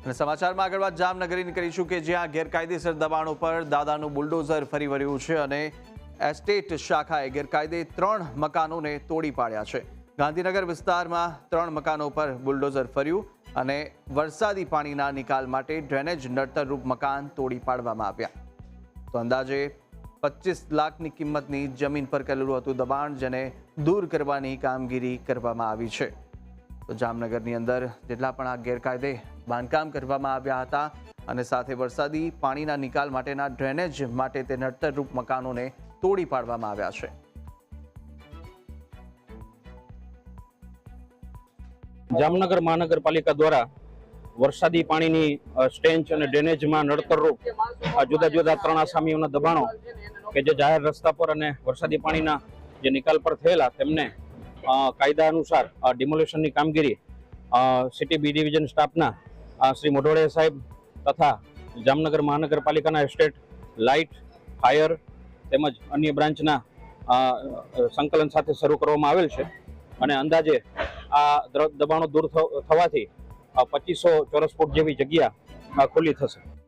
અને સમાચારમાં આગળ વાત જામનગરની કરીશું કે જ્યાં ગેરકાયદેસર દબાણો પર દાદાનું બુલડોઝર ફરી વળ્યું છે અને એસ્ટેટ શાખાએ ગેરકાયદે 3 મકાનોને તોડી પાડ્યા છે। ગાંધીનગર વિસ્તારમાં 3 મકાનો પર બુલડોઝર ફર્યું અને વરસાદી પાણીના નિકાલ માટે ડ્રેનેજ નડતરરૂપ મકાન તોડી પાડવામાં આવ્યા। તો અંદાજે 25 લાખની કિંમતની જમીન પર કરેલું હતું દબાણ, જેને દૂર કરવાની કામગીરી કરવામાં આવી છે। તો જામનગરની અંદર જેટલા પણ આ ગેરકાયદે બાંધકામ કરવામાં આવ્યા હતા અને સાથે વરસાદી પાણીના નિકાલ માટેના ડ્રેનેજ માટે તે નડતરરૂપ મકાનોને તોડી પાડવામાં આવ્યા છે। જામનગર મહાનગરપાલિકા દ્વારા વરસાદી પાણીની સ્ટેન્ચ અને ડ્રેનેજમાં નડતરરૂપ જુદા જુદા 3 આસામીઓના દબાણો કે જે જાહેર રસ્તા પર અને વરસાદી પાણીના જે નિકાલ પર થયેલા તેમને કાયદા અનુસાર ડિમોલેશનની કામગીરી સિટી બી ડિવિઝન સ્ટાફના શ્રી મોઢવાડિયા સાહેબ તથા જામનગર મહાનગરપાલિકાના એસ્ટેટ, લાઇટ, ફાયર તેમજ અન્ય બ્રાન્ચના સંકલન સાથે શરૂ કરવામાં આવેલ છે અને અંદાજે આ દબાણો દૂર થવાથી 2500 ચોરસ ફૂટ જેવી જગ્યા ખુલ્લી થશે।